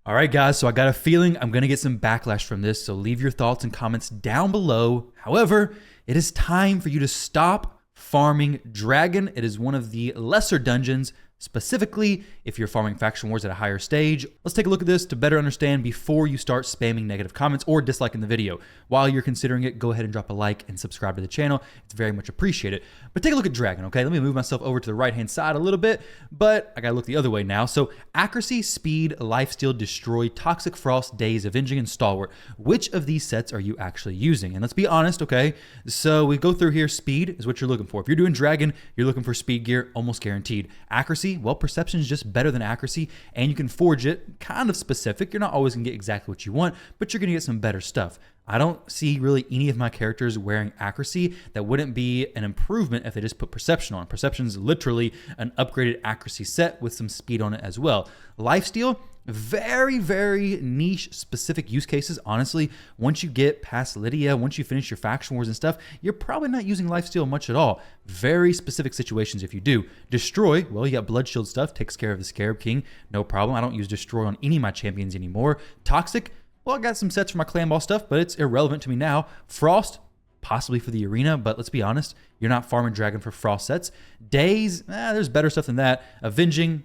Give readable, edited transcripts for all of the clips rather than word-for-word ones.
All right, guys, so I got a feeling I'm going to get some backlash from this, so leave your thoughts and comments down below. However, it is time for you to stop farming Dragon. It is one of the lesser dungeons, specifically if you're farming Faction Wars at a higher stage. Let's take a look at this to better understand before you start spamming negative comments or disliking the video. While you're considering it, go ahead and drop a like and subscribe to the channel. It's very much appreciated. But take a look at Dragon, okay? Let me move myself over to the right-hand side a little bit, but I gotta look the other way now. So Accuracy, Speed, Lifesteal, Destroy, Toxic Frost, Daze, Avenging, and Stalwart. Which of these sets are you actually using? And let's be honest, okay? So we go through here. Speed is what you're looking for. If you're doing Dragon, you're looking for speed gear, almost guaranteed. Accuracy, well, Perception is just better than Accuracy, and you can forge it, kind of specific. You're not always gonna get exactly what you want, but you're gonna get some better stuff. I don't see really any of my characters wearing Accuracy. That wouldn't be an improvement if they just put Perception on. Perception is literally an upgraded Accuracy set with some speed on it as well. Lifesteal, very, very niche specific use cases. Honestly, once you get past Lydia, once you finish your Faction Wars and stuff, you're probably not using Lifesteal much at all. Very specific situations if you do. Destroy, well, you got Blood Shield stuff, takes care of the Scarab King, no problem. I don't use Destroy on any of my champions anymore. Toxic, well, I got some sets for my Clan Ball stuff, but it's irrelevant to me now. Frost, possibly for the arena, but let's be honest, you're not farming Dragon for Frost sets. Daze, there's better stuff than that. Avenging,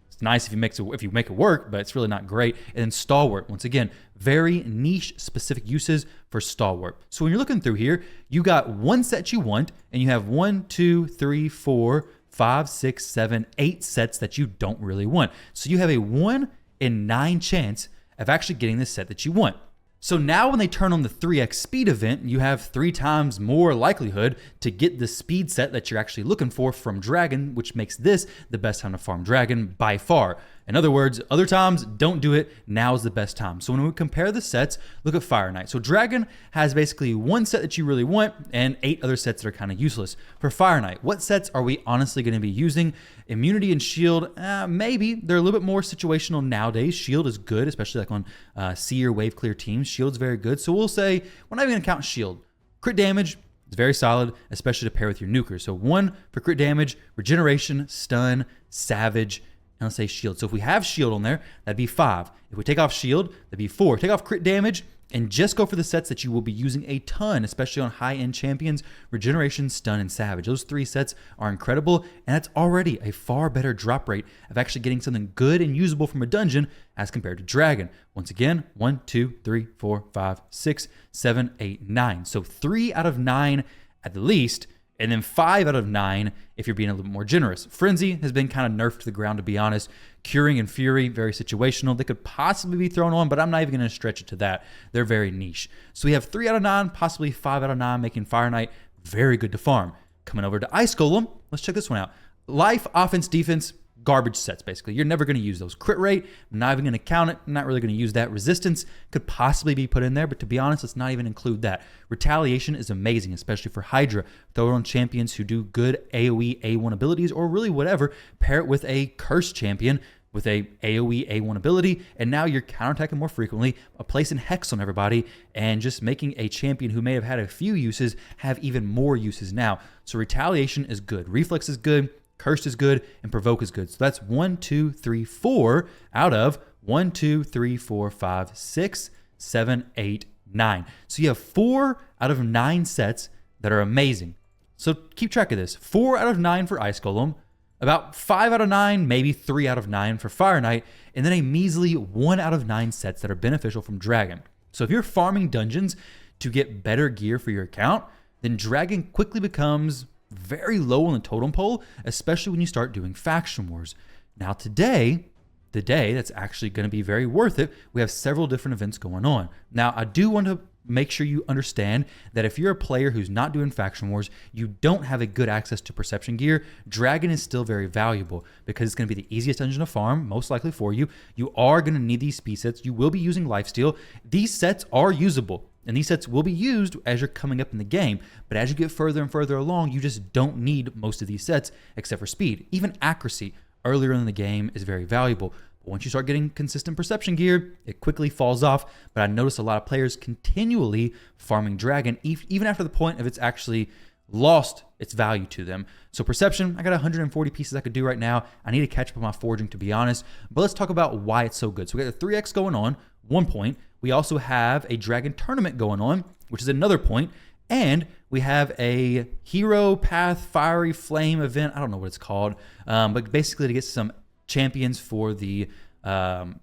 it's nice if you make it work, but it's really not great. And then Stalwart, once again, very niche specific uses for Stalwart. So when you're looking through here, you got one set you want, and you have 1, 2, 3, 4, 5, 6, 7, 8 sets that you don't really want. So you have a 1 in 9 chance of actually getting the set that you want. So now when they turn on the 3x speed event, you have 3 times more likelihood to get the speed set that you're actually looking for from Dragon, which makes this the best time to farm Dragon by far. In other words, other times, don't do it. Now is the best time. So when we compare the sets, look at Fire Knight. So Dragon has basically one set that you really want and 8 other sets that are kind of useless. For Fire Knight, what sets are we honestly going to be using? Immunity and Shield, maybe. They're a little bit more situational nowadays. Shield is good, especially like on Seer, Wave Clear teams. Shield's very good. So we'll say, we're not even going to count Shield. Crit damage, it's very solid, especially to pair with your nukers. So 1 for crit damage, regeneration, stun, savage, and let's say shield. So if we have shield on there, that'd be 5. If we take off shield, that'd be 4. Take off crit damage and just go for the sets that you will be using a ton, especially on high-end champions, regeneration, stun, and savage. Those 3 sets are incredible, and that's already a far better drop rate of actually getting something good and usable from a dungeon as compared to Dragon. Once again, 1, 2, 3, 4, 5, 6, 7, 8, 9. So 3 out of 9 at the least, and then 5 out of 9 if you're being a little bit more generous. Frenzy has been kind of nerfed to the ground, to be honest. Curing and Fury, very situational. They could possibly be thrown on, but I'm not even going to stretch it to that. They're very niche. So we have 3 out of 9, possibly 5 out of 9, making Fire Knight very good to farm. Coming over to Ice Golem, let's check this one out. Life, offense, defense, garbage sets, basically. You're never going to use those. Crit rate, I'm not even going to count it. I'm not really going to use that. Resistance could possibly be put in there, but to be honest, let's not even include that. Retaliation is amazing, especially for Hydra. Throw it on champions who do good AoE A1 abilities, or really whatever. Pair it with a cursed champion with a AoE A1 ability, and now you're counterattacking more frequently, placing Hex on everybody, and just making a champion who may have had a few uses have even more uses now. So Retaliation is good. Reflex is good. Cursed is good, and Provoke is good. So that's 1, 2, 3, 4 out of 1, 2, 3, 4, 5, 6, 7, 8, 9. So you have 4 out of 9 sets that are amazing. So keep track of this. 4 out of 9 for Ice Golem, about 5 out of 9, maybe 3 out of 9 for Fire Knight, and then a measly 1 out of 9 sets that are beneficial from Dragon. So if you're farming dungeons to get better gear for your account, then Dragon quickly becomes very low on the totem pole, especially when you start doing Faction Wars. Now today, the day that's actually going to be very worth it, we have several different events going on. Now, I do want to make sure you understand that if you're a player who's not doing Faction Wars, you don't have a good access to perception gear, Dragon is still very valuable because it's going to be the easiest dungeon to farm, most likely for you. You are going to need these speed sets. You will be using Lifesteal. These sets are usable. And these sets will be used as you're coming up in the game. But as you get further and further along, you just don't need most of these sets except for speed. Even accuracy earlier in the game is very valuable. But once you start getting consistent perception gear, it quickly falls off. But I notice a lot of players continually farming Dragon, even after the point of it's actually lost its value to them. So perception, I got 140 pieces I could do right now. I need to catch up on my forging, to be honest. But let's talk about why it's so good. So we got the 3x going on, 1 point. We also have a dragon tournament going on, which is another point. And we have a hero path fiery flame event. I don't know what it's called, but basically to get some champions for the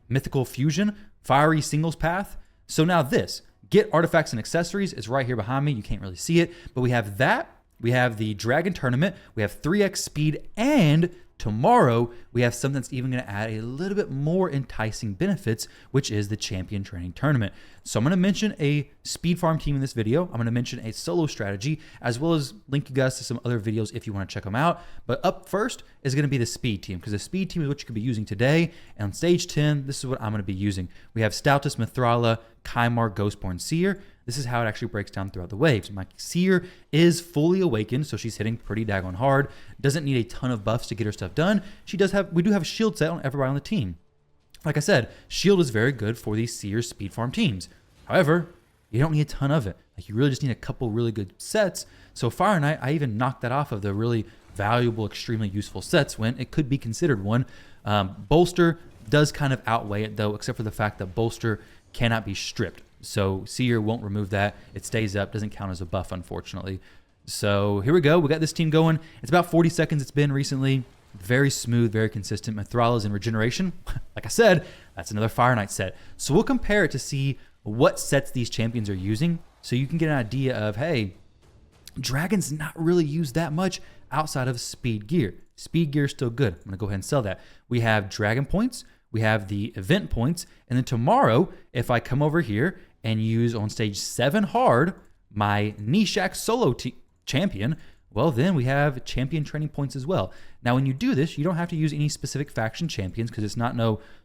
mythical fusion fiery singles path. So now this get artifacts and accessories is right here behind me. You can't really see it, but we have that. We have the dragon tournament. We have 3x speed, and tomorrow we have something that's even going to add a little bit more enticing benefits, which is the champion training tournament. So I'm going to mention a speed farm team in this video. I'm going to mention a solo strategy, as well as link you guys to some other videos if you want to check them out. But up first is going to be the speed team, because the speed team is what you could be using today. And on stage 10, this is what I'm going to be using. We have Stoutus, Mithrala, Kymar, Ghostborn, Seer. This is how it actually breaks down throughout the waves. My Seer is fully awakened, so she's hitting pretty daggone hard. Doesn't need a ton of buffs to get her stuff done. We do have a shield set on everybody on the team. Like I said, shield is very good for these Seer speed farm teams. However, you don't need a ton of it. Like, you really just need a couple really good sets. So Fire Knight, I even knocked that off of the really valuable, extremely useful sets when it could be considered one. Bolster does kind of outweigh it though, except for the fact that Bolster cannot be stripped. So Seer won't remove that. It stays up, doesn't count as a buff, unfortunately. So here we go. We got this team going. It's about 40 seconds it's been recently. Very smooth, very consistent. Mithrala's in regeneration. Like I said, that's another Fire Knight set. So we'll compare it to see what sets these champions are using, so you can get an idea of, hey, Dragon's not really used that much outside of speed gear. Speed gear is still good. I'm going to go ahead and sell that. We have Dragon points. We have the event points. And then tomorrow, if I come over here and use on stage 7 hard my Nishak solo champion, well, then we have champion training points as well. Now, when you do this, you don't have to use any specific faction champions, because it's not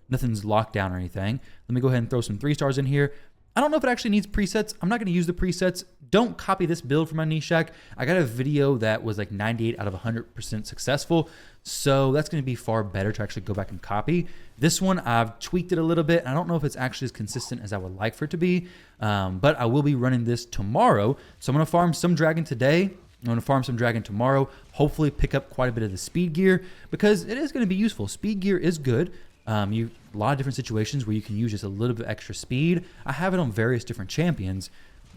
nothing's locked down or anything. Let me go ahead and throw some 3-stars in here. I don't know if it actually needs presets. I'm not going to use the presets. Don't copy this build for my Nishak. I got a video that was like 98 out of 100% successful, so that's going to be far better to actually go back and copy. This one, I've tweaked it a little bit. I don't know if it's actually as consistent as I would like for it to be, but I will be running this tomorrow. So I'm going to farm some dragon today. I'm going to farm some dragon tomorrow. Hopefully pick up quite a bit of the speed gear, because it is going to be useful. Speed gear is good. A lot of different situations where you can use just a little bit extra speed. I have it on various different champions,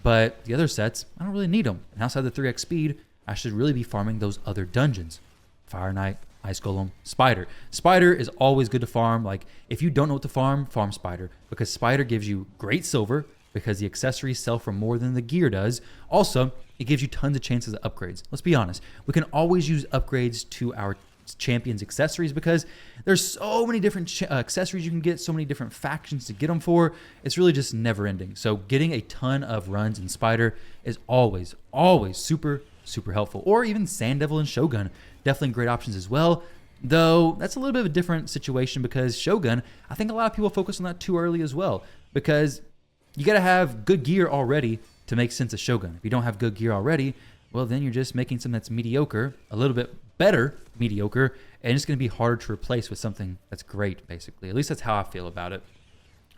but the other sets, I don't really need them. And outside the 3x speed, I should really be farming those other dungeons. Fire Knight, Ice Golem, Spider. Spider is always good to farm. Like, if you don't know what to farm Spider, because Spider gives you great silver, because the accessories sell for more than the gear does. Also, it gives you tons of chances of upgrades. Let's be honest. We can always use upgrades to our champions accessories, because there's so many different accessories you can get, so many different factions to get them for. It's really just never ending. So getting a ton of runs in Spider is always super helpful. Or even Sand Devil and Shogun, definitely great options as well. Though that's a little bit of a different situation, because Shogun, I think a lot of people focus on that too early as well, because you got to have good gear already to make sense of Shogun. If you don't have good gear already, well, then you're just making something that's mediocre, a little bit better mediocre, and it's going to be harder to replace with something that's great, basically. At least that's how I feel about it.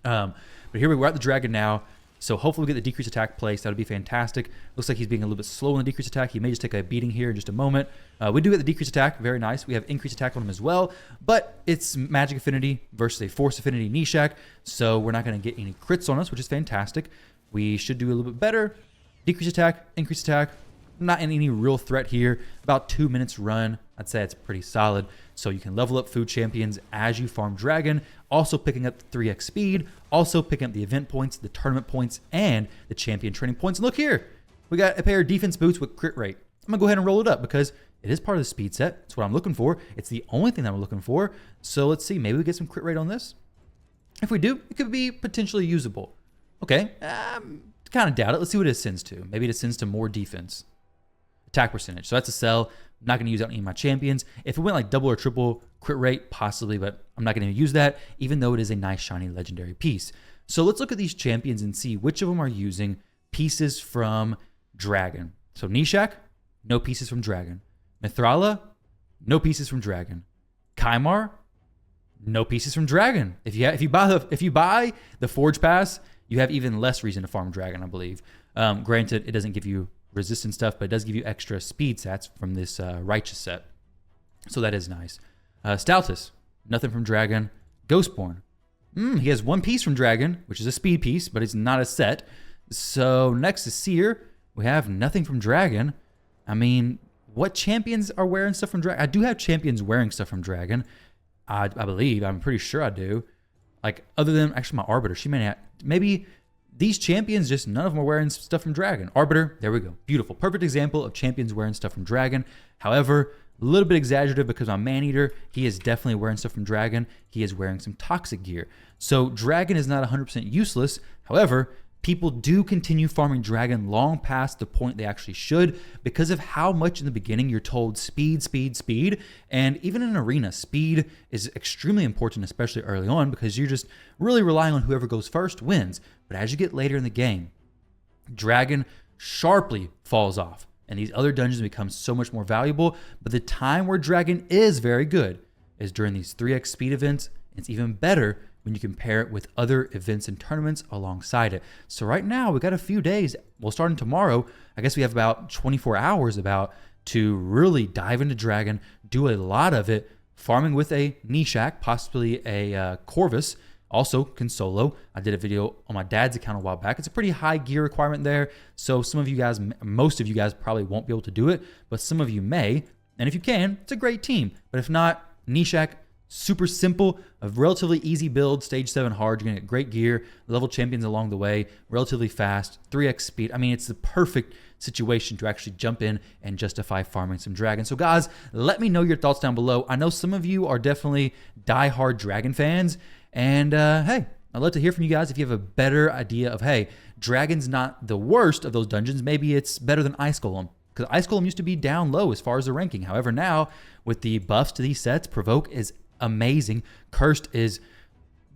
But here we're at the dragon now, so hopefully we get the decreased attack placed. That would be fantastic. Looks like he's being a little bit slow in the decreased attack. He may just take a beating here in just a moment. We do get the decreased attack, very nice. We have increased attack on him as well, but it's magic affinity versus a force affinity Nishak, so we're not going to get any crits on us, which is fantastic. We should do a little bit better. Decreased attack, increased attack. Not any real threat here. About 2 minutes run. I'd say it's pretty solid. So you can level up food champions as you farm dragon, also picking up the 3x speed, also picking up the event points, the tournament points, and the champion training points. And look here, we got a pair of defense boots with crit rate. I'm gonna go ahead and roll it up, because it is part of the speed set. That's what I'm looking for. It's the only thing that I'm looking for. So let's see, maybe we get some crit rate on this. If we do, it could be potentially usable. Okay, kind of doubt it. Let's see what it ascends to. Maybe it ascends to more defense. Attack percentage. So that's a sell. I'm not going to use that on any of my champions. If it went like double or triple crit rate, possibly, but I'm not going to use that, even though it is a nice, shiny, legendary piece. So let's look at these champions and see which of them are using pieces from Dragon. So Nishak, no pieces from Dragon. Mithrala, no pieces from Dragon. Kymar, no pieces from Dragon. If you buy the Forge Pass, you have even less reason to farm Dragon, I believe. Granted, it doesn't give you resistance stuff, but it does give you extra speed stats from this Righteous set. So that is nice. Stoutus, nothing from Dragon. Ghostborn. He has one piece from Dragon, which is a speed piece, but it's not a set. So next is Seer. We have nothing from Dragon. I mean, what champions are wearing stuff from Dragon? I do have champions wearing stuff from Dragon. I believe. I'm pretty sure I do. Like, other than, actually, my Arbiter. She may have, maybe these champions, just none of them are wearing stuff from Dragon. Arbiter, there we go. Beautiful. Perfect example of champions wearing stuff from Dragon. However, a little bit exaggerative because my Maneater, he is definitely wearing stuff from Dragon. He is wearing some Toxic gear. So Dragon is not 100% useless. However, people do continue farming Dragon long past the point they actually should because of how much in the beginning you're told speed, speed, speed. And even in Arena, speed is extremely important, especially early on, because you're just really relying on whoever goes first wins. But as you get later in the game, Dragon sharply falls off and these other dungeons become so much more valuable. But the time where Dragon is very good is during these 3x speed events. It's even better when you compare it with other events and tournaments alongside it. So right now, we got a few days. Well, starting tomorrow, I guess we have about 24 hours to really dive into Dragon, do a lot of it, farming with a Nishak, possibly a Corvus, also can solo. I did a video on my dad's account a while back. It's a pretty high gear requirement there. So some of you guys, most of you guys probably won't be able to do it, but some of you may. And if you can, it's a great team. But if not, Nishak, super simple, a relatively easy build, stage 7 hard. You're gonna get great gear, level champions along the way, relatively fast, 3x speed. I mean, it's the perfect situation to actually jump in and justify farming some Dragon. So guys, let me know your thoughts down below. I know some of you are definitely die-hard Dragon fans, and hey, I'd love to hear from you guys if you have a better idea of, hey, Dragon's not the worst of those dungeons. Maybe it's better than Ice Golem, because Ice Golem used to be down low as far as the ranking. However, now with the buffs to these sets, Provoke is amazing. Cursed is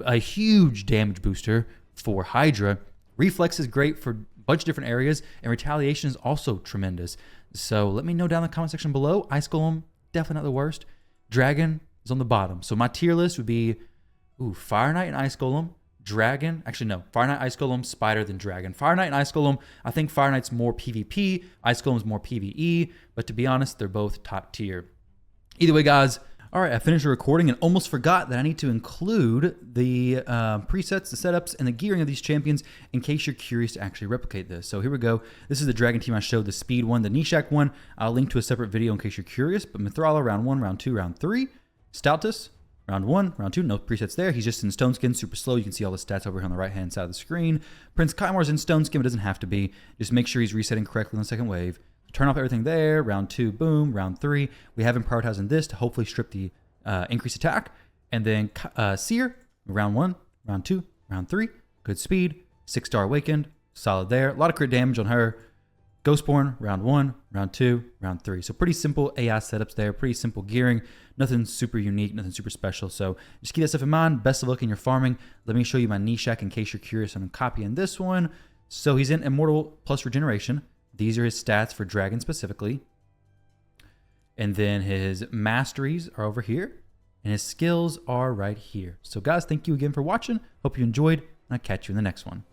a huge damage booster for Hydra. Reflex is great for a bunch of different areas, and Retaliation is also tremendous. So let me know down in the comment section below. Ice Golem, definitely not the worst. Dragon is on the bottom. So my tier list would be Fire Knight and Ice Golem. Dragon, actually no, Fire Knight, Ice Golem, Spider, then Dragon. Fire Knight and Ice Golem, I think Fire Knight's more PvP, Ice Golem's more PvE, but to be honest, they're both top tier. Either way, guys, all right, I finished the recording and almost forgot that I need to include the presets, the setups, and the gearing of these champions in case you're curious to actually replicate this. So here we go. This is the Dragon team I showed, the speed one, the Nishak one. I'll link to a separate video in case you're curious, but Mithrala, round 1, round 2, round 3. Stoutus, round 1, round 2, no presets there. He's just in Stone Skin, super slow. You can see all the stats over here on the right-hand side of the screen. Prince Kymar's in Stone Skin, but doesn't have to be. Just make sure he's resetting correctly on the second wave. Turn off everything there. Round 2, boom. Round 3, we have him prioritizing this to hopefully strip the increased attack. And then Seer, round 1, round 2, round 3. Good speed. 6-star Awakened. Solid there. A lot of crit damage on her. Ghostborn, round 1, round 2, round 3. So pretty simple AI setups there. Pretty simple gearing. Nothing super unique, nothing super special. So just keep that stuff in mind. Best of luck in your farming. Let me show you my Nishak in case you're curious. I'm copying this one. So he's in Immortal plus Regeneration. These are his stats for Dragon specifically. And then his masteries are over here. And his skills are right here. So guys, thank you again for watching. Hope you enjoyed. And I'll catch you in the next one.